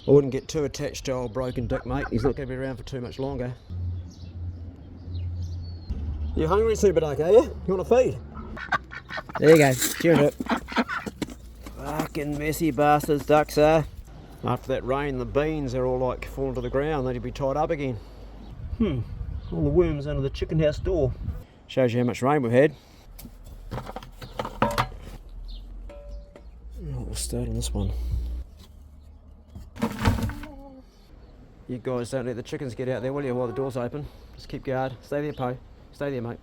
I wouldn't get too attached to old broken Dick, mate. He's not going to be around for too much longer. You hungry, Super Duck, are you? You want to feed? There you go. Cheering it. Fucking messy bastards, ducks are. After that rain, the beans are all like falling to the ground. They need to be tied up again. All the worms under the chicken house door. Shows you how much rain we've had. We'll start on this one. You guys don't let the chickens get out there, will you, while the door's open? Just keep guard. Stay there, Po. Stay there, mate.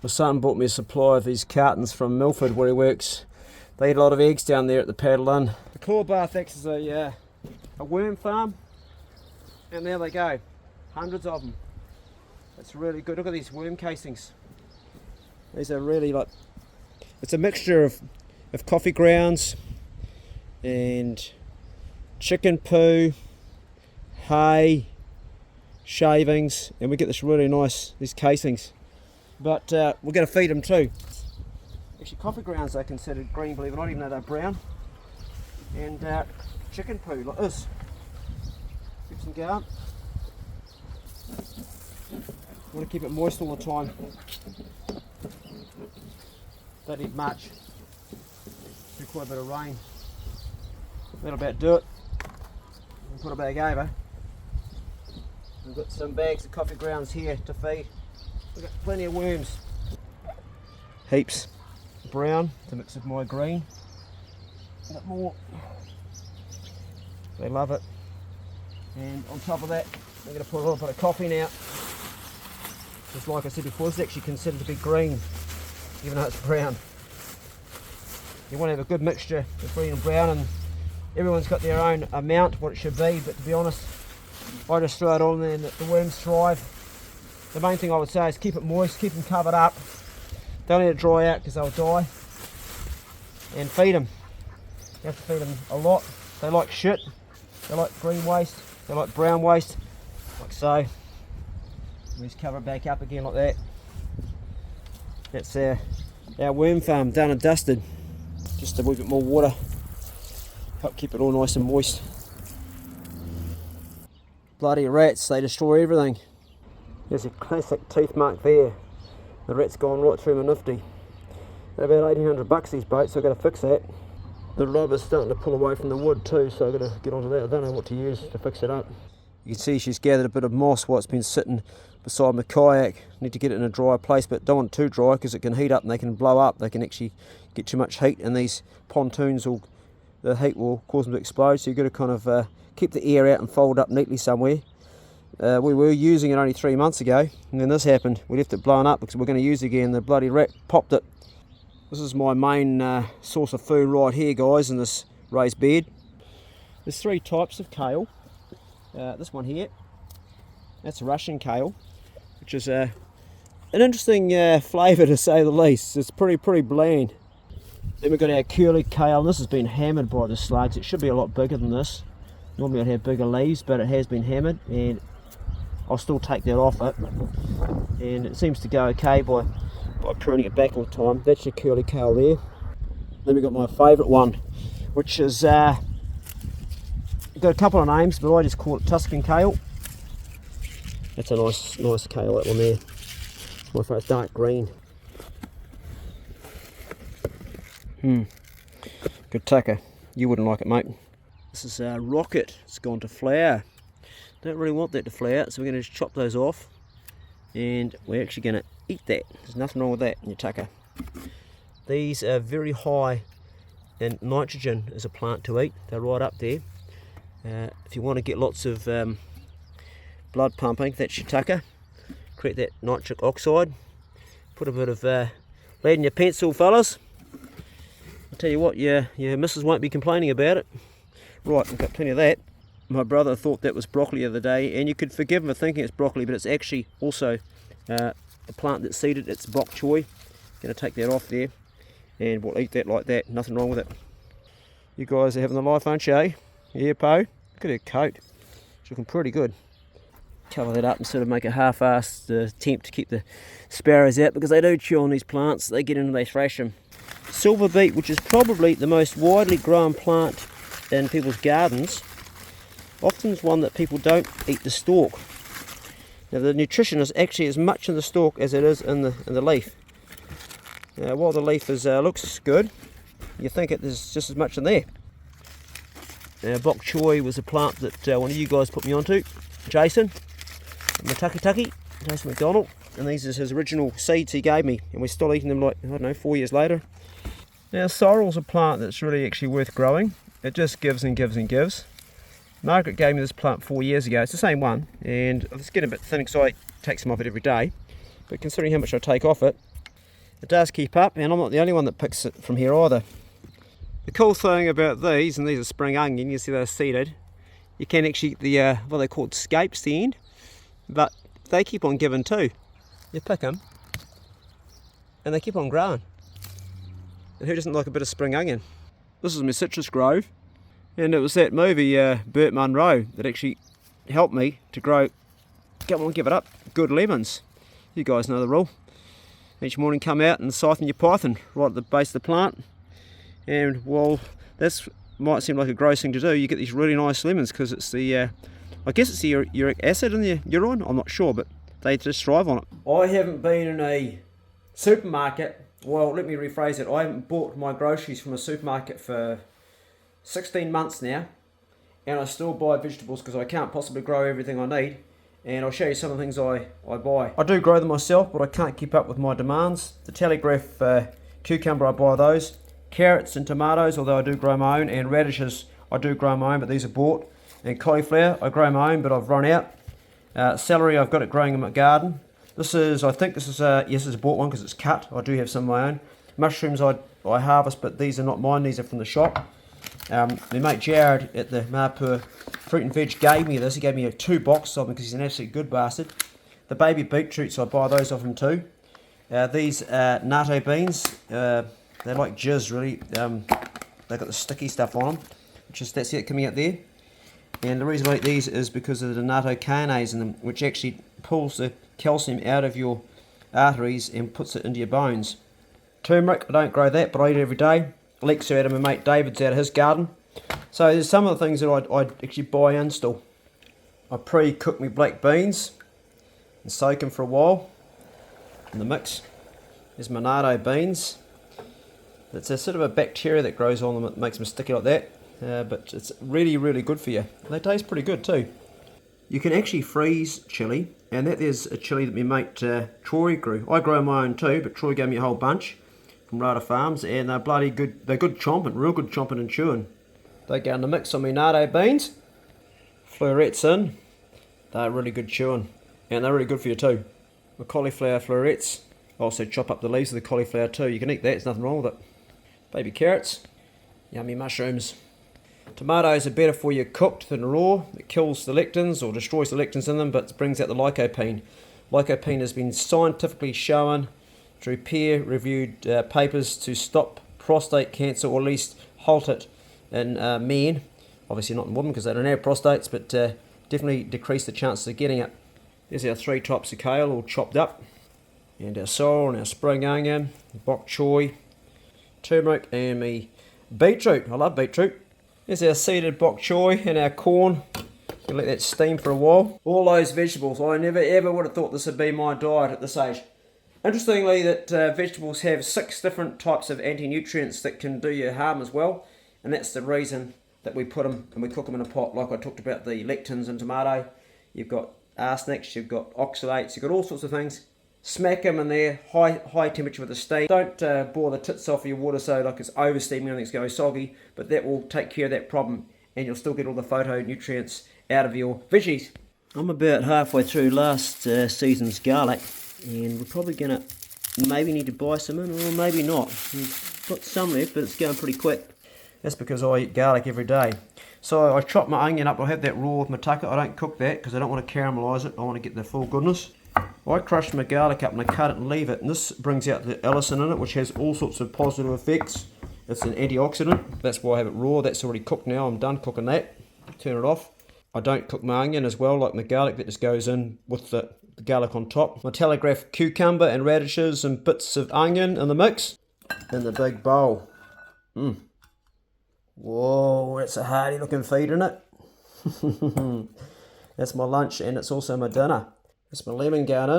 My son bought me a supply of these cartons from Milford, where he works. They eat a lot of eggs down there at the Paddle Inn. The Claw Bath acts as a worm farm, and there they go. Hundreds of them. It's really good. Look at these worm casings. These are really like, it's a mixture of coffee grounds and chicken poo, hay, shavings, and we get this really nice, these casings. But we're going to feed them too. Actually, coffee grounds are considered green, believe it or not, even though they're brown. And chicken poo like this. Keeps them going. Want to keep it moist all the time. Don't need much. Do quite a bit of rain. That'll about do it. We'll put a bag over. We've got some bags of coffee grounds here to feed. We've got plenty of worms. Heaps. Brown to mix with my green. A bit more. They love it. And on top of that, I'm going to put a little bit of coffee now. Just like I said before, this is actually considered to be green, even though it's brown. You want to have a good mixture of green and brown, and everyone's got their own amount, what it should be, but to be honest, I just throw it on there and the worms thrive. The main thing I would say is keep it moist, keep them covered up. Don't let it dry out because they'll die. And feed them. You have to feed them a lot. They like shit. They like green waste. They like brown waste. Like so. We just cover it back up again like that. That's our worm farm done and dusted. Just a wee bit more water. Help keep it all nice and moist. Bloody rats, they destroy everything. There's a classic teeth mark there. The rat's gone right through my nifty. They're about $1,800 these boats, so I've got to fix that. The rubber's starting to pull away from the wood too, so I've got to get onto that. I don't know what to use to fix it up. You can see she's gathered a bit of moss while it's been sitting beside my kayak. Need to get it in a dry place, but don't want it too dry because it can heat up and they can blow up. They can actually get too much heat, and these pontoons the heat will cause them to explode, so you've got to kind of keep the air out and fold up neatly somewhere. We were using it only 3 months ago, and then this happened. We left it blown up because we're going to use it again. The bloody rat popped it. This is my main source of food right here, guys, in this raised bed. There's 3 types of kale. This one here, that's Russian kale, which is an interesting flavour to say the least. It's pretty bland. Then we've got our curly kale. This has been hammered by the slugs. It should be a lot bigger than this. Normally I'd have bigger leaves, but it has been hammered, and I'll still take that off it. And it seems to go okay by pruning it back all the time. That's your curly kale there. Then we've got my favourite one, which is got a couple of names, but I just call it Tuscan kale. That's a nice kale, that one there. It's my favourite, dark green. Good tucker. You wouldn't like it, mate. This is our rocket. It's gone to flower. Don't really want that to flower, so we're going to just chop those off, and we're actually going to eat that. There's nothing wrong with that in your tucker. These are very high in nitrogen as a plant to eat. They're right up there. If you want to get lots of blood pumping, that's your tucker. Create that nitric oxide. Put a bit of lead in your pencil, fellas. I'll tell you what, your missus won't be complaining about it. Right, we've got plenty of that. My brother thought that was broccoli the other day, and you could forgive him for thinking it's broccoli, but it's actually also a plant that's seeded. It's bok choy. Going to take that off there, and we'll eat that like that. Nothing wrong with it. You guys are having the life, aren't you, eh? Yeah, Po? Look at her coat. It's looking pretty good. Cover that up and sort of make a half-assed attempt to keep the sparrows out, because they do chew on these plants. They get in and they thrash them. Silver beet, which is probably the most widely grown plant in people's gardens, often is one that people don't eat the stalk. Now the nutrition is actually as much in the stalk as it is in the leaf. Now while the leaf looks good, you think there's just as much in there. Now bok choy was a plant that one of you guys put me onto, Jason McDonald, and these are his original seeds he gave me, and we're still eating them, like, I don't know, 4 years later. Now sorrel's a plant that's really actually worth growing. It just gives and gives and gives. Margaret gave me this plant 4 years ago. It's the same one, and it's getting a bit thin because I take some of it every day, but considering how much I take off it, it does keep up, and I'm not the only one that picks it from here either. The cool thing about these, and these are spring onion, you see they're seeded, you can actually get the what they call scapes, the end, but they keep on giving too. You pick them and they keep on growing, and who doesn't like a bit of spring onion? This is my citrus grove, and it was that movie Burt Munro that actually helped me to grow, come on, give it up, good lemons. You guys know the rule. Each morning come out and siphon your python right at the base of the plant, and well, this might seem like a gross thing to do, you get these really nice lemons because it's the I guess it's the uric acid in the urine, I'm not sure, but they just thrive on it. I haven't been in a supermarket, well, let me rephrase it, I haven't bought my groceries from a supermarket for 16 months now, and I still buy vegetables because I can't possibly grow everything I need, and I'll show you some of the things I buy. I do grow them myself, but I can't keep up with my demands. The Telegraph cucumber, I buy those. Carrots and tomatoes, although I do grow my own, and radishes, I do grow my own, but these are bought. And cauliflower, I grow my own, but I've run out. Celery, I've got it growing in my garden. This is, I think this is yes, it's a bought one because it's cut. I do have some of my own. Mushrooms I harvest, but these are not mine, these are from the shop. My mate Jared at the Marpur Fruit and Veg gave me this. He gave me 2 boxes of them because he's an absolute good bastard. The baby beetroots, I buy those off him too. These natto beans, they're like jizz really. They've got the sticky stuff on them, that's it coming out there. And the reason I eat these is because of the natto carnase in them, which actually pulls the calcium out of your arteries and puts it into your bones. Turmeric, I don't grow that, but I eat it every day. Leeks are out of my mate David's out of his garden. So there's some of the things that I actually buy in still. I pre-cook my black beans and soak them for a while in the mix. There's my natto beans. It's a sort of a bacteria that grows on them that makes them sticky like that. But it's really, really good for you. They taste pretty good too. You can actually freeze chilli, and there's a chilli that my mate Troy grew. I grow my own too, but Troy gave me a whole bunch from Rada Farms, and they're bloody good. They're good chomping, real good chomping and chewing. They go in the mix on my natto beans, florets in. They're really good chewing, and they're really good for you too. The cauliflower florets, also chop up the leaves of the cauliflower too. You can eat that, there's nothing wrong with it. Baby carrots, yummy mushrooms. Tomatoes are better for you cooked than raw. It kills the lectins or destroys the lectins in them, but brings out the lycopene. Lycopene has been scientifically shown through peer-reviewed papers to stop prostate cancer, or at least halt it in men. Obviously not in women because they don't have prostates, but definitely decrease the chances of getting it. There's our 3 types of kale all chopped up, and our sorrel and our spring onion, bok choy, turmeric, and me beetroot. I love beetroot. There's our seeded bok choy and our corn. You let that steam for a while. All those vegetables. I never ever would have thought this would be my diet at this age. Interestingly, that vegetables have 6 different types of anti-nutrients that can do you harm as well, and that's the reason that we put them and we cook them in a pot. Like I talked about the lectins in tomato. You've got arsenics, you've got oxalates, you've got all sorts of things. Smack them in there, high temperature with the steam. Don't bore the tits off your water so like it's over steaming and it's going soggy, but that will take care of that problem, and you'll still get all the phytonutrients out of your veggies. I'm about halfway through last season's garlic, and we're probably going to maybe need to buy some in, or maybe not. We've got some left, but it's going pretty quick. That's because I eat garlic every day. So I chop my onion up. I have that raw with my tucker. I don't cook that because I don't want to caramelise it. I want to get the full goodness. I crush my garlic up and I cut it and leave it, and this brings out the allicin in it, which has all sorts of positive effects. It's an antioxidant. That's why I have it raw. That's already cooked now. I'm done cooking that. Turn it off. I don't cook my onion as well, like my garlic. That just goes in with the garlic on top. My Telegraph cucumber and radishes and bits of onion in the mix in the big bowl. Whoa, that's a hearty looking feed, isn't it? That's my lunch, and it's also my dinner. It's my lemon going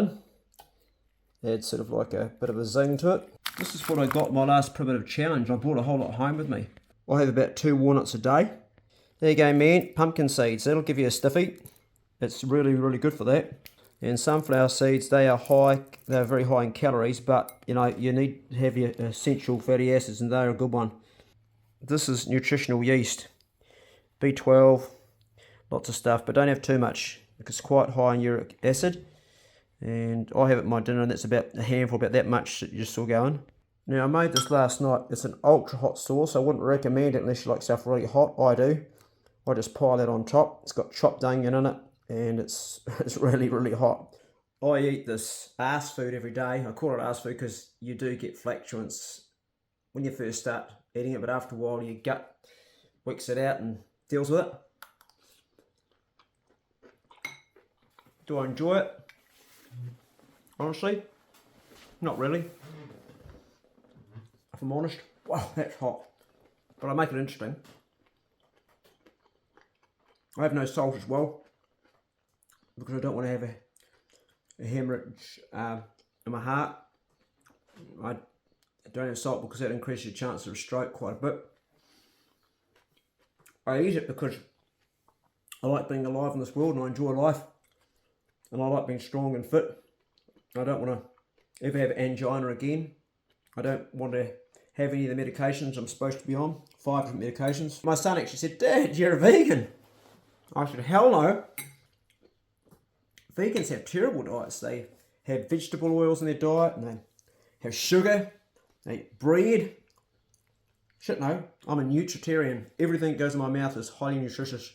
in. Adds sort of like a bit of a zing to it. This is what I got my last primitive challenge. I brought a whole lot home with me. I have about 2 walnuts a day. There you go, man. Pumpkin seeds. That'll give you a stiffy. It's really, really good for that. And sunflower seeds, they are high. They're very high in calories, but you know you need to have your essential fatty acids, and they're a good one. This is nutritional yeast, B12, lots of stuff, but don't have too much because it's quite high in uric acid. And I have it in my dinner, and that's about a handful, about that much that you're still going. Now I made this last night. It's an ultra hot sauce. I wouldn't recommend it unless you like stuff really hot. I do. I just pile that on top. It's got chopped onion in it, and it's really, really hot. I eat this arse food every day. I call it arse food because you do get flatulence when you first start eating it, but after a while your gut works it out and deals with it. Do I enjoy it? Honestly, not really. If I'm honest, wow, that's hot. But I make it interesting. I have no salt as well, because I don't want to have a hemorrhage in my heart. I don't have salt because that increases your chance of a stroke quite a bit. I eat it because I like being alive in this world, and I enjoy life, and I like being strong and fit. I don't want to ever have angina again. I don't want to have any of the medications I'm supposed to be on. 5 different medications. My son actually said, "Dad, you're a vegan." I said, "Hell no." Vegans have terrible diets. They have vegetable oils in their diet, and they have sugar, they eat bread. Shit no, I'm a nutritarian. Everything that goes in my mouth is highly nutritious.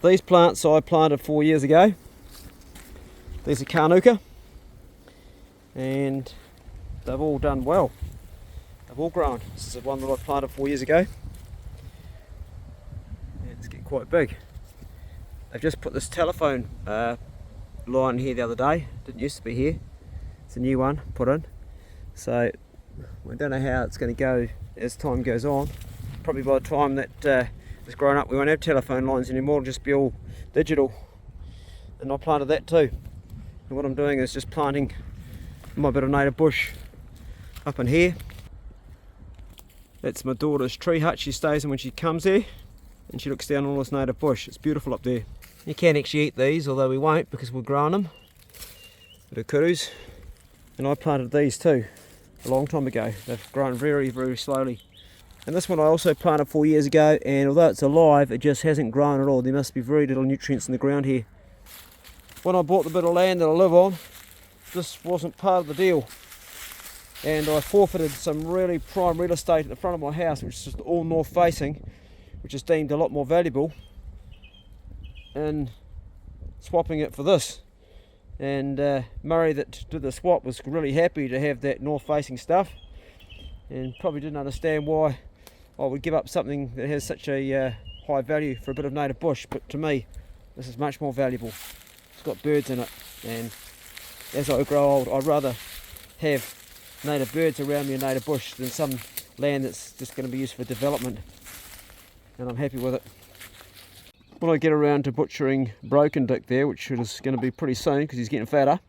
These plants I planted 4 years ago. These are Carnuka, and they've all done well. They've all grown. This is the one that I planted 4 years ago. And it's getting quite big. They've just put this telephone line here the other day. Didn't used to be here. It's a new one put in. So we don't know how it's going to go as time goes on. Probably by the time that it's grown up, we won't have telephone lines anymore. It'll just be all digital. And I planted that too. And what I'm doing is just planting my bit of native bush up in here. That's my daughter's tree hut she stays in when she comes here, and she looks down on all this native bush. It's beautiful up there. You can actually eat these, although we won't because we're growing them. Bit of kudus. And I planted these too a long time ago. They've grown very, very slowly. And this one I also planted 4 years ago, and although it's alive, it just hasn't grown at all. There must be very little nutrients in the ground here. When I bought the bit of land that I live on, this wasn't part of the deal. And I forfeited some really prime real estate at the front of my house, which is just all north facing, which is deemed a lot more valuable, and swapping it for this. And Murray that did the swap was really happy to have that north facing stuff, and probably didn't understand why I would give up something that has such a high value for a bit of native bush. But to me, this is much more valuable. It's got birds in it, and as I grow old, I'd rather have native birds around me and native bush than some land that's just going to be used for development, and I'm happy with it. When I get around to butchering Broken Dick there, which is going to be pretty soon because he's getting fatter,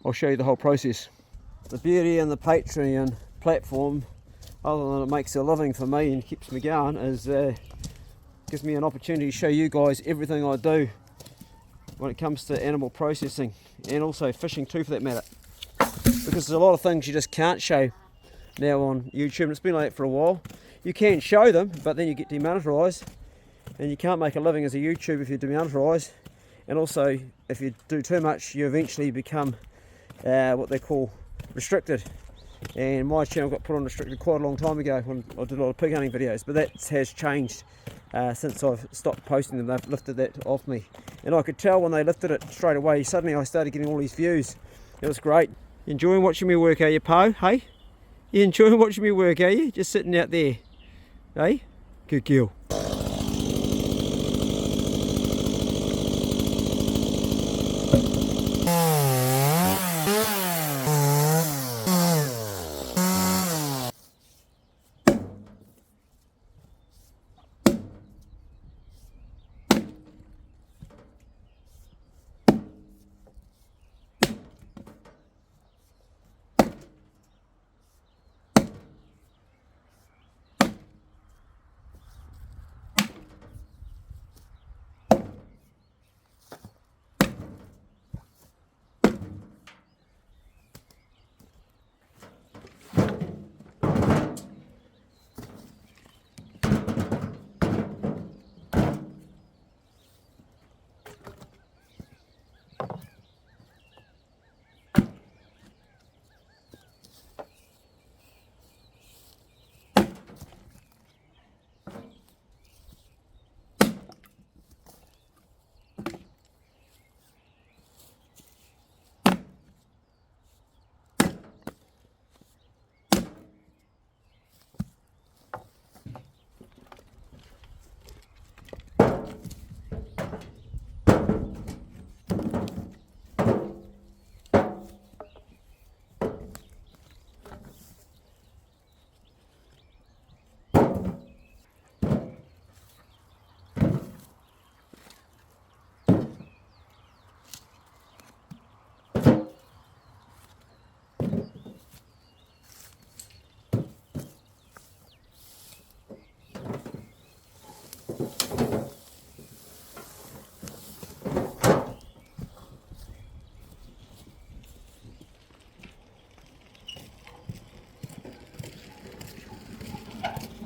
I'll show you the whole process. The beauty in the Patreon platform, other than it makes a living for me and keeps me going, is gives me an opportunity to show you guys everything I do when it comes to animal processing, and also fishing too for that matter, because there's a lot of things you just can't show now on YouTube, and it's been like that for a while. You can show them, but then you get demonetized, And you can't make a living as a YouTuber if you demonetize. And also, if you do too much, you eventually become what they call restricted. And my channel got put on restricted quite a long time ago when I did a lot of pig hunting videos, but that has changed since I've stopped posting them. They've lifted that off me, and I could tell when they lifted it straight away. Suddenly I started getting all these views. It was great. You enjoying watching me work, are you, Po? Hey, you enjoying watching me work, are you? Just sitting out there, hey? Good girl.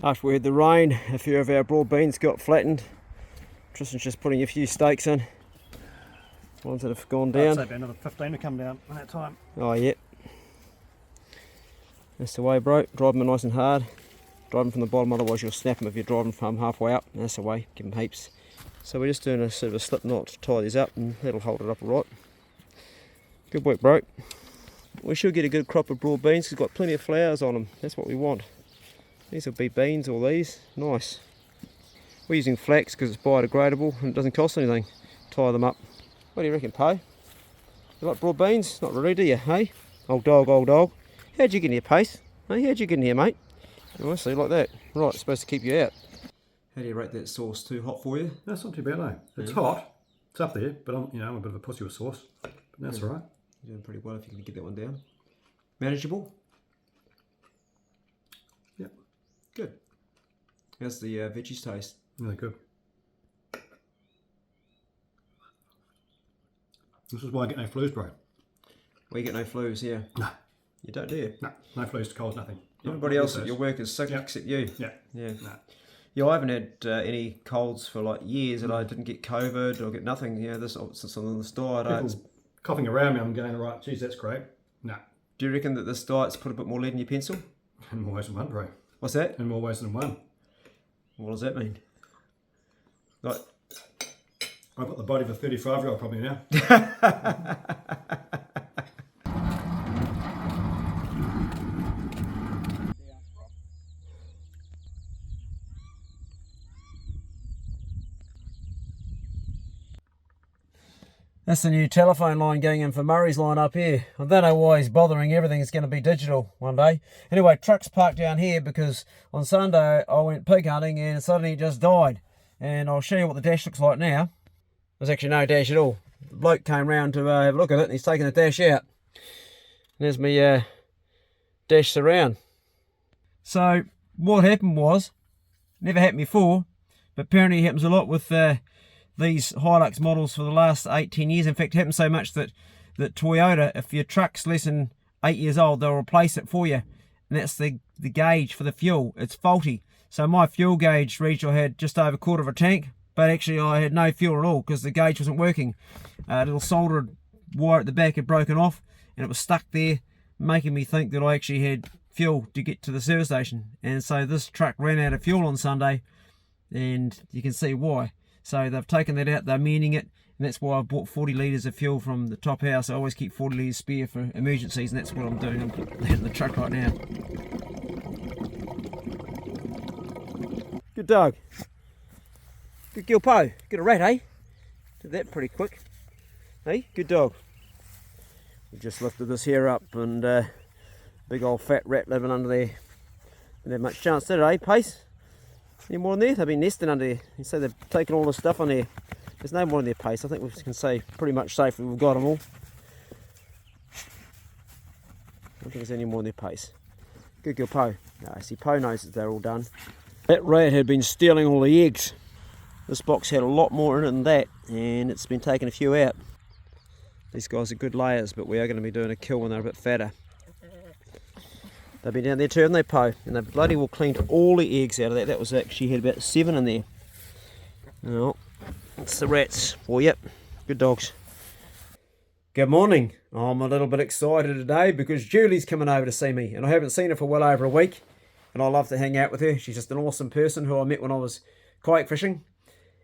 After we had the rain, a few of our broad beans got flattened. Tristan's just putting a few stakes in. Ones that have gone down. I'd say about another 15 to come down at that time. Oh yeah. That's the way, bro. Drive them nice and hard. Drive them from the bottom, otherwise you'll snap them if you're driving from halfway up. That's the way. Give them heaps. So we're just doing a sort of a slip knot to tie these up, and that'll hold it up all right. Good work, bro. We should get a good crop of broad beans. It's got plenty of flowers on them. That's what we want. These will be beans, all these. Nice. We're using flax because it's biodegradable and it doesn't cost anything. Tie them up. What do you reckon, Po? You like broad beans? Not really, do you, hey? Old dog, old dog. How'd you get in here, Pace? Hey, how'd you get in here, mate? Honestly, like that. Right, it's supposed to keep you out. How do you rate that sauce? Too hot for you? That's not too bad, though. It's hot. It's up there, but I'm a bit of a pussy with sauce. But that's all right. You're doing pretty well if you can get that one down. Manageable? Yep. Good. How's the veggies taste? Really good. This is why I get no flues, bro. Well, you get no flues, yeah. No. You don't, do you? No flues, colds, nothing. Everybody else at your work is sick except you. Yeah. Yeah. No. Yeah, I haven't had any colds for like years, and I didn't get COVID or get nothing. You know, this since I'm on this diet. People coughing around me, I'm going, all right, geez, that's great. No. Do you reckon that this diet's put a bit more lead in your pencil? In more ways than one, bro. What's that? In more ways than one. What does that mean? Like, I've got the body of a 35-year-old probably now. That's the new telephone line going in for Murray's line up here. I don't know why he's bothering. Everything's going to be digital one day. Anyway, truck's parked down here because on Sunday I went pig hunting and suddenly it just died. And I'll show you what the dash looks like now. There's actually no dash at all. The bloke came round to have a look at it and he's taken the dash out. And there's me dash surround. So what happened was, never happened before, but apparently it happens a lot with these Hilux models for the last 8-10 years. In fact, it happens so much that Toyota, if your truck's less than 8 years old, they'll replace it for you. And that's the gauge for the fuel. It's faulty. So my fuel gauge reached, I had just over a quarter of a tank, but actually I had no fuel at all because the gauge wasn't working. A little soldered wire at the back had broken off and it was stuck there, making me think that I actually had fuel to get to the service station. And so this truck ran out of fuel on Sunday, and you can see why. So they've taken that out, they're mending it, and that's why I've bought 40 litres of fuel from the top house. I always keep 40 litres spare for emergencies, and that's what I'm doing. I'm putting that in the truck right now. Good dog. Good girl, Po. Good a rat, eh? Did that pretty quick. Hey, good dog. We just lifted this here up, and big old fat rat living under there. Didn't have much chance, did it, eh, Pace? Any more in there? They've been nesting under there. You say they've taken all the stuff on there. There's no more in there, Pace. I think we can say pretty much safely we've got them all. I don't think there's any more in there, Pace. Good girl, Po. No, I see Po knows that they're all done. That rat had been stealing all the eggs. This box had a lot more in it than that, and it's been taking a few out. These guys are good layers, but we are going to be doing a kill when they're a bit fatter. They've been down there too, haven't they, Po? And they've bloody well cleaned all the eggs out of that. That was actually had about 7 in there. No, it's the rats for you. Good dogs. Good morning. I'm a little bit excited today because Julie's coming over to see me, and I haven't seen her for well over a week. And I love to hang out with her. She's just an awesome person who I met when I was kayak fishing.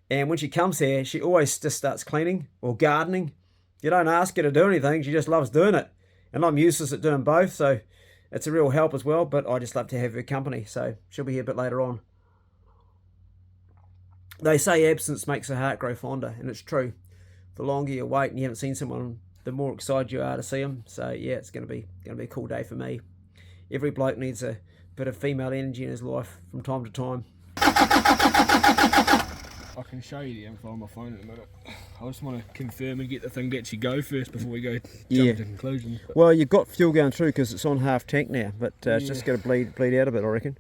And when she comes here, she always just starts cleaning or gardening. You don't ask her to do anything, she just loves doing it. And I'm useless at doing both, so it's a real help as well, but I just love to have her company, so she'll be here a bit later on. They say absence makes the heart grow fonder, and it's true. The longer you wait and you haven't seen someone, the more excited you are to see them. So yeah, it's going to be a cool day for me. Every bloke needs a bit of female energy in his life from time to time. I can show you the info on my phone in a minute. I just want to confirm and get the thing to actually go first before we go jump to conclusions. Well, you've got fuel going through because it's on half tank now, but it's just going to bleed out a bit, I reckon.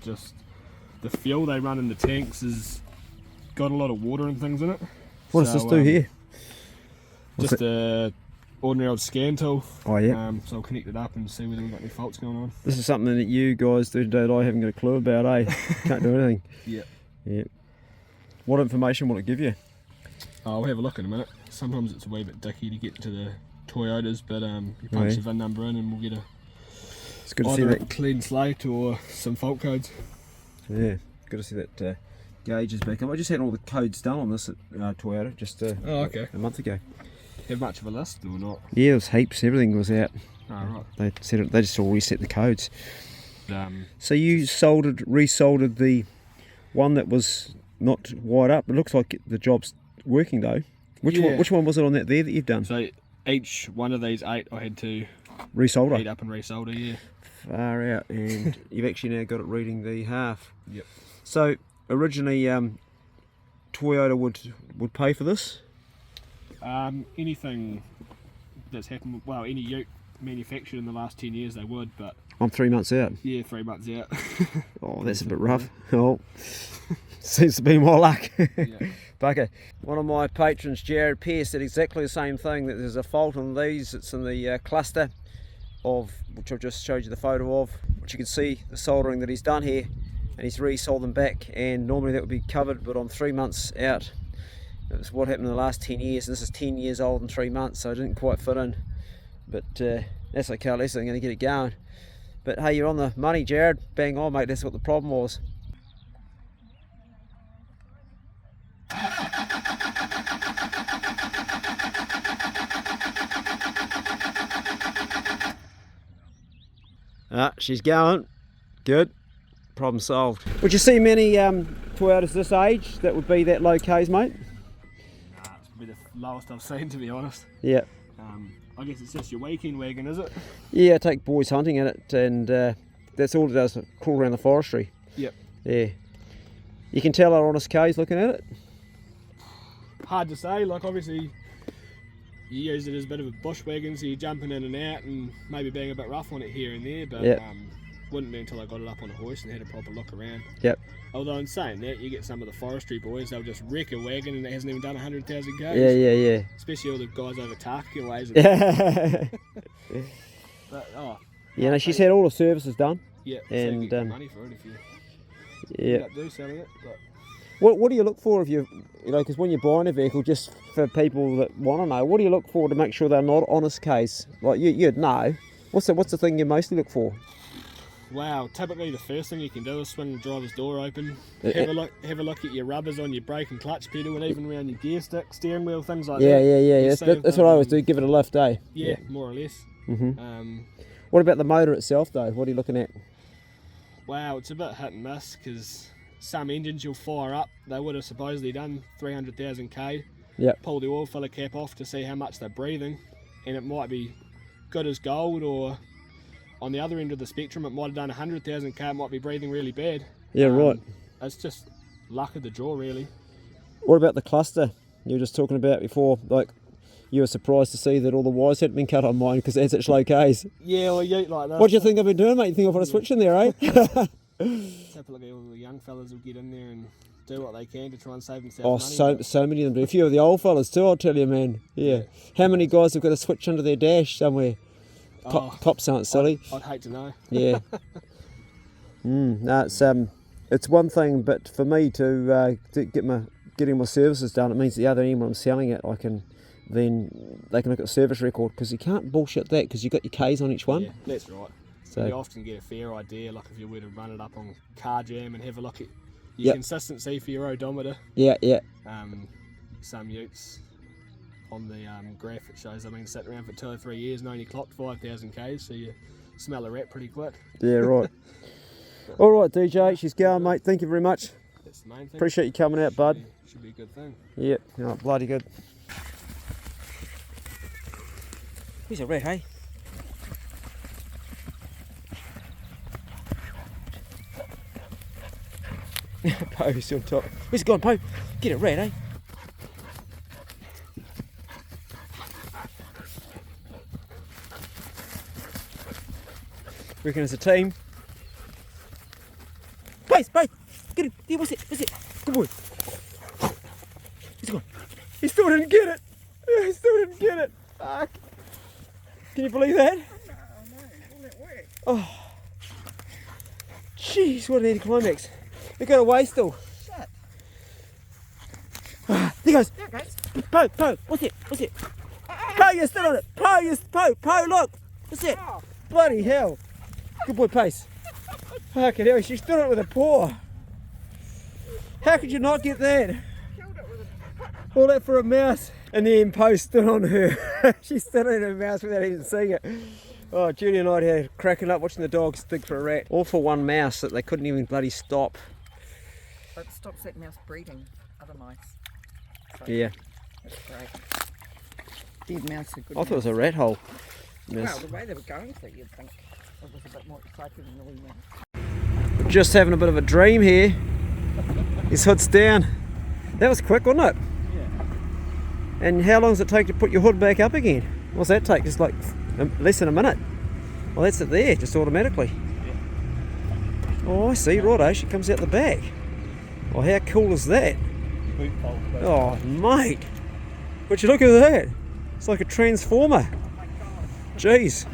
Just the fuel they run in the tanks has got a lot of water and things in it. What does this do here? Just a ordinary old scan tool. Oh yeah. So I'll connect it up and see whether we've got any faults going on. This is something that you guys do today that I haven't got a clue about, eh? Can't do anything. Yeah. What information will it give you? I'll have a look in a minute. Sometimes it's a wee bit dicky to get to the Toyotas, but you punch the VIN number in and we'll get it's good to see that clean slate or some fault codes. Yeah, good to see that gauge is back up. I just had all the codes done on this at Toyota just a month ago. Have much of a list or not? Yeah, it was heaps. Everything was out. Oh, They right. said it, they just all reset the codes. So you resoldered the one that was not wired up. It looks like the job's working though. Which one was it on that there that you've done? So each one of these 8 I had to resolder. heat up and resolder. Yeah. Far out, and you've actually now got it reading the half. Yep. So originally, Toyota would pay for this. Anything that's happened, well, any ute manufactured in the last 10 years they would, but I'm 3 months out. yeah, 3 months out. Oh, that's a bit rough. Oh, seems to be my luck. Yeah. Bugger. One of my patrons, Jared Pearce, said exactly the same thing, that there's a fault on these. It's in the cluster of, which I've just showed you the photo of, which you can see the soldering that he's done here, and he's resoldered them back, and normally that would be covered, but I'm 3 months out. It was what happened in the last 10 years, and this is 10 years old in 3 months, so I didn't quite fit in. But that's okay, at least I'm going to get it going. But hey, you're on the money, Jared. Bang on, mate, that's what the problem was. She's going. Good. Problem solved. Would you see many Toyotas this age that would be that low Ks, mate? It's probably the lowest I've seen, to be honest. Yeah. I guess it's just your weekend wagon, is it? Yeah, I take boys hunting in it, and that's all it does, crawl around the forestry. Yep. Yeah. You can tell our honest K's looking at it. Hard to say, like obviously you use it as a bit of a bush wagon, so you're jumping in and out and maybe being a bit rough on it here and there, but wouldn't be until I got it up on a hoist and had a proper look around. Yep. Although in saying that, you get some of the forestry boys, they'll just wreck a wagon and it hasn't even done 100,000 k's. Yeah. Especially all the guys over Tarka ways. Yeah. But, Yeah, no, she's had all the services done. yeah, And, so you get money for it if you end up doing selling it. But What do you look for if you know, because when you're buying a vehicle, just for people that want to know, what do you look for to make sure they're not honest case? Like you'd know. What's the thing you mostly look for? wow, typically the first thing you can do is swing the driver's door open, have a look at your rubbers on your brake and clutch pedal, and even around your gear stick, steering wheel, things like that. Yeah. That's what I always do. Give it a lift, eh? Yeah, more or less. What about the motor itself, though? What are you looking at? Wow, it's a bit hit and miss because some engines you'll fire up, they would have supposedly done 300,000 k. Yep. Pull the oil filler cap off to see how much they're breathing, and it might be good as gold, or on the other end of the spectrum, it might have done 100,000 k, it might be breathing really bad. Yeah, right. It's just luck of the draw, really. What about the cluster you were just talking about before? Like, you were surprised to see that all the wires hadn't been cut on mine because it had such low Ks. Yeah, well, you like that. What do you think I've been doing, mate? You think I've got a switch in there, eh? Typically, all the young fellas will get in there and do what they can to try and save themselves money. So many of them do. A few of the old fellas too, I'll tell you, man. Yeah. How many guys have got a switch under their dash somewhere? Cops aren't silly. I'd hate to know. Yeah. No, it's one thing, but for me to getting my services done, it means the other end when I'm selling it, they can look at the service record, because you can't bullshit that because you've got your Ks on each one. Yeah, that's right. So you often get a fair idea, like if you were to run it up on Car Jam and have a look at your consistency for your odometer. Yeah. Some utes on the graph, it shows I've been sitting around for 2 or 3 years and only clocked 5,000 k's, so you smell a rat pretty quick. Yeah, right. All right, DJ, she's going, mate. Thank you very much. That's the main thing. Appreciate you coming out, bud. Should be a good thing. Yeah, bloody good. Here's a rat, hey? Poe's still on top. Where's it gone, Poe? Get it, rat, eh? Reckon it's a team. Poe! Get it! Yeah, what's it? Good boy. Where's it gone? He still didn't get it! Fuck. Can you believe that? No, all that work. Oh. Jeez, what an anticlimax. It got away still. Shit. There he goes. There it goes. Poe, what's it? Poe, you're still on it. Poe, look. What's it? Oh. Bloody hell. Good boy, Pace. Fucking hell, she stood on it with a paw. How could you not get that? Killed it with a... All that for a mouse. And then Poe stood on her. She stood on her mouse without even seeing it. Oh, Judy and I had cracking up watching the dogs dig for a rat. All for one mouse that they couldn't even bloody stop. It stops that mouse breeding other mice. So Yeah. that's great. Dead mouse are good. I thought it was a rat hole. Well, Mouse. the way they were going for, you'd think it was a bit more exciting than the wee mouse. Just having a bit of a dream here. His hood's down. That was quick, wasn't it? Yeah. And how long does it take to put your hood back up again? What's that take? Just like less than a minute. Well, that's it there, just automatically. Yeah. Oh, I see. Righto, she comes out the back. Oh, how cool is that? Oh, mate. Would you look at that? It's like a transformer. Jeez.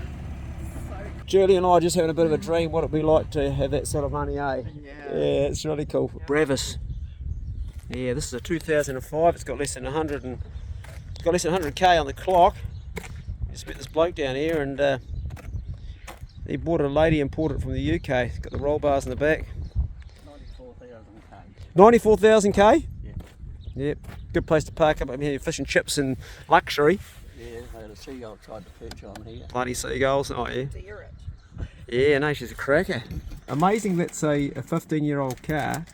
Julie and I are just having a bit of a dream what it'd be like to have that sort of money, eh? Yeah. Yeah, it's really cool. Bravis. Yeah, this is a 2005. It's got less than 100k on the clock. Just met this bloke down here, and he bought it. A lady imported it from the UK. It's got the roll bars in the back. 94,000 k. 94,000k. Yeah. Yep. Good place to park up. I mean, fish and chips and luxury. Yeah, they had a seagull tried to perch on here. Bloody seagulls. Oh yeah. Deer it. Yeah, no, she's a cracker. Amazing that's a 15-year-old car,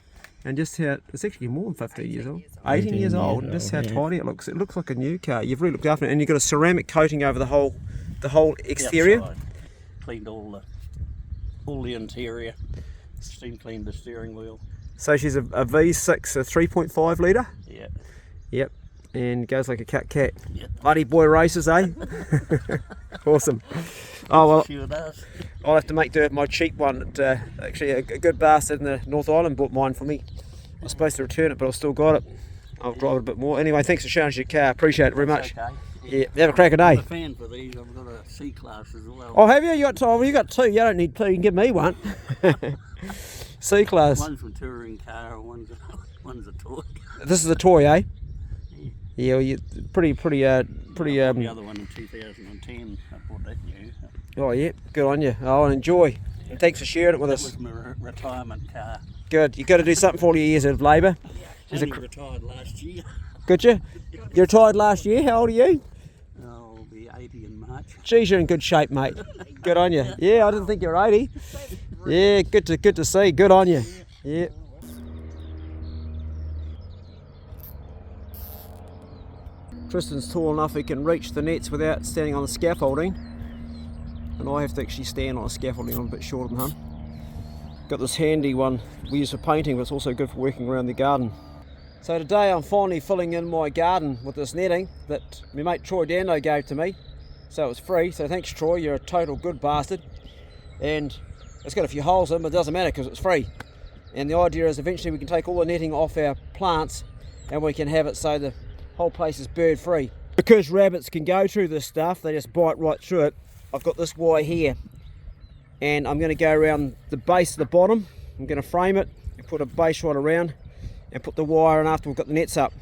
and just how it's actually more than 15 years old. 18 years old, and just how tidy it looks. It looks like a new car. You've really looked after it, and you've got a ceramic coating over the whole exterior. Outside. Cleaned all the interior. Steam cleaned the steering wheel. So she's a V6, a 3.5 litre. Yeah. Yep, and goes like a cat. Yep. Bloody boy races, eh? Awesome. Oh well, Sure does. I'll have to make do with my cheap one. Actually, a good bastard in the North Island bought mine for me. I was supposed to return it, but I've still got it. I'll drive it a bit more. Anyway, thanks for showing us your car. Appreciate it very much. Okay. Yeah, have a cracking I'm day. a fan for these. I've got a C-class as well. Oh, have you? You got two? Well, you got two. You don't need two. You can give me one. C-class. One's a touring car, one's a toy. This is a toy, eh? Yeah, well, you pretty. The other one in 2010, I bought that new. Oh yeah, good on you. Oh, and enjoy. And thanks for sharing it with That us. was my retirement car. Good. You got to do something for all your years of labour. Only retired last year. Could you? You retired last year. How old are you? I'll be 80 in March. Geez, you're in good shape, mate. Good on you. Yeah, I didn't think you were 80. Yeah, good to see. Good on you. Yeah. Tristan's tall enough he can reach the nets without standing on the scaffolding, and I have to actually stand on a scaffolding. I'm a bit shorter than him. Got this handy one we use for painting, but it's also good for working around the garden. So today I'm finally filling in my garden with this netting that my mate Troy Dando gave to me. So it was free, so thanks Troy, you're a total good bastard. And it's got a few holes in, but it doesn't matter because it's free. And the idea is eventually we can take all the netting off our plants and we can have it so the whole place is bird free. Because rabbits can go through this stuff, they just bite right through it. I've got this wire here and I'm going to go around the base of the bottom. I'm going to frame it and put a base right around and put the wire in after we've got the nets up.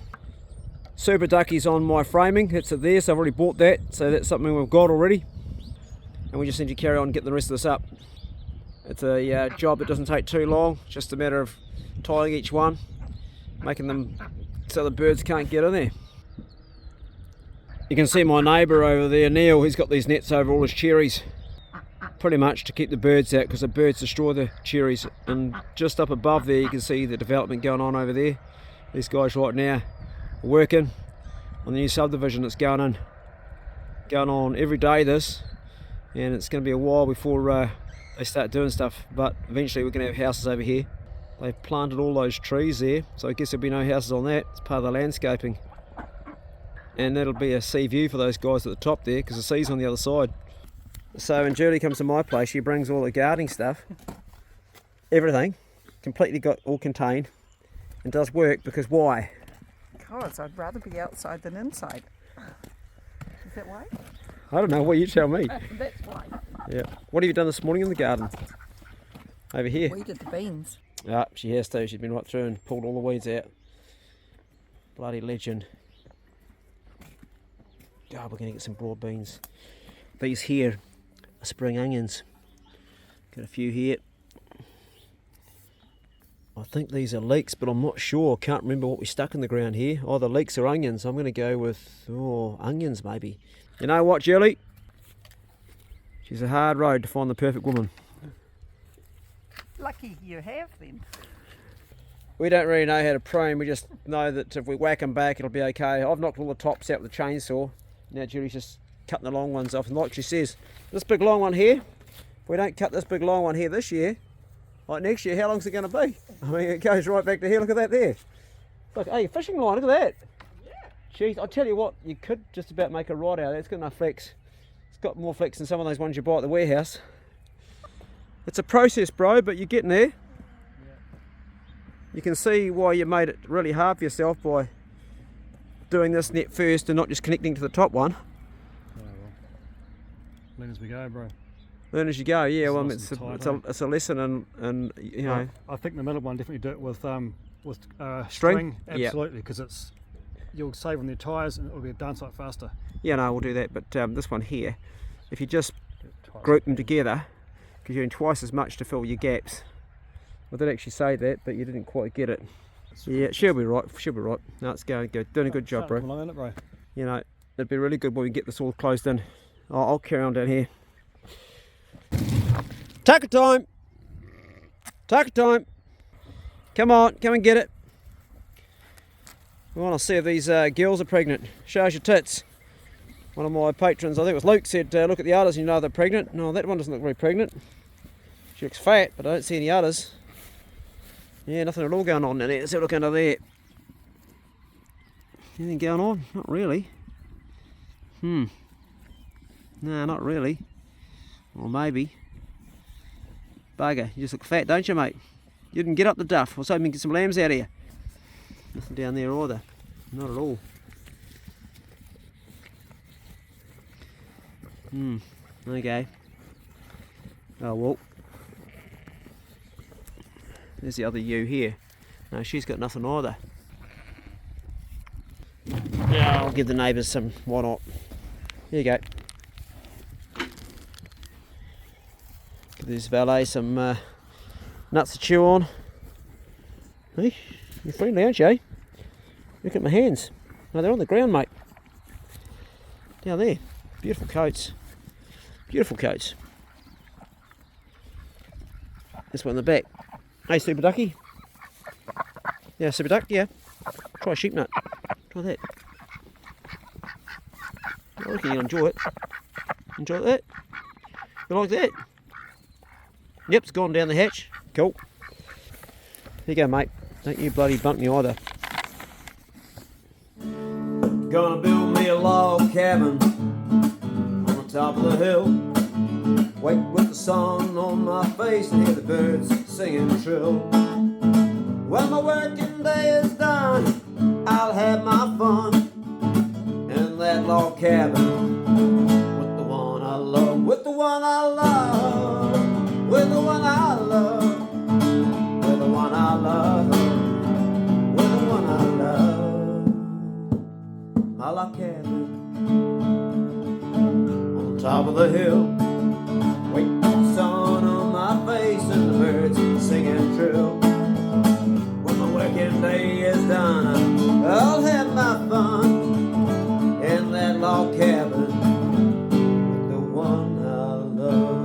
Super Ducky's on my framing, it's there, so I've already bought that, so that's something we've got already. And we just need to carry on and get the rest of this up. It's a job that doesn't take too long, just a matter of tying each one, making them so the birds can't get in there. You can see my neighbour over there, Neil, he's got these nets over all his cherries. Pretty much to keep the birds out because the birds destroy the cherries. And just up above there you can see the development going on over there. These guys right now are working on the new subdivision that's going on every day this, and it's going to be a while before they start doing stuff, but eventually we're going to have houses over here. They've planted all those trees there, so I guess there'll be no houses on that. It's part of the landscaping, and that'll be a sea view for those guys at the top there because the sea's on the other side. So when Julie comes to my place, she brings all the gardening stuff, everything, completely got all contained, and does work because why? Because I'd rather be outside than inside. Is that why? I don't know, what you tell me. That's why. Yeah. What have you done this morning in the garden? Over here? Weeded the beans. Ah, she has too. She's been right through and pulled all the weeds out. Bloody legend. God, we're going to get some broad beans. These here are spring onions. Got a few here. I think these are leeks, but I'm not sure. Can't remember what we stuck in the ground here. Either leeks or onions. I'm going to go with onions maybe. You know what, Julie? She's a hard road to find the perfect woman. Lucky you have them. We don't really know how to prune. We just know that if we whack them back, it'll be okay. I've knocked all the tops out with the chainsaw. Now Julie's just cutting the long ones off. And like she says, this big long one here, if we don't cut this big long one here this year, like next year, how long's it going to be? I mean, it goes right back to here. Look at that there. Look, hey, a fishing line, look at that. Yeah. Jeez, I'll tell you what, you could just about make a rod out of that. It's got enough flex. It's got more flex than some of those ones you buy at the warehouse. It's a process, bro, but you're getting there. You can see why you made it really hard for yourself by doing this net first and not just connecting to the top one. Oh, well. Learn as we go, bro. Learn as you go, yeah. Well, It's nice and it's tight, a lesson, and you know. I think the middle one definitely do it with String? Yeah. Absolutely, because you'll save on the tyres and it'll be done so faster. Yeah, no, we'll do that. But this one here, if you just group them together, because you're doing twice as much to fill your gaps. I did actually say that, but you didn't quite get it. Yeah, she'll be right. She'll be right. No, it's going good. Doing a good job, bro. Bro. You know, it'd be really good when we get this all closed in. I'll carry on down here. Tucker time! Tucker time! Come on, come and get it. We want to see if these girls are pregnant. Show us your tits. One of my patrons, I think it was Luke, said, look at the udders and you know they're pregnant. No, that one doesn't look very pregnant. She looks fat, but I don't see any udders. Yeah, nothing at all going on in there. Let's have a look under there. Anything going on? Not really. No, not really. Or maybe. Bugger, you just look fat, don't you, mate? You didn't get up the duff. I was hoping to get some lambs out of you. Nothing down there either. Not at all. Okay. Oh well. There's the other ewe here. No, she's got nothing either. Yeah, I'll give the neighbours some, why not? Here you go. Give this valet some nuts to chew on. Hey, you're friendly, aren't you? Look at my hands. No, they're on the ground, mate. Down there. Beautiful coats. Beautiful coats. This one in the back. Hey, Super Ducky. Yeah, Super Duck, yeah. Try a sheep nut. Try that. I reckon you'll enjoy it. Enjoy that? You like that? Yep, it's gone down the hatch. Cool. Here you go, mate. Don't you bloody bump me either. Gonna build me a log cabin on the top of the hill. Wait with the sun on my face and hear the birds singing trill. When my working day is done, I'll have my fun in that log cabin with the one I love, with the one I love, with the one I love, with the one I love, with the one I love. My log cabin on top of the hill. Wait for the sun on my face and the birds singing trill. When my working day is done, I'll have my fun in that log cabin with the one I love.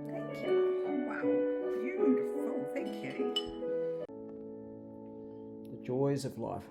Thank you. Wow, beautiful. Thank you. The joys of life.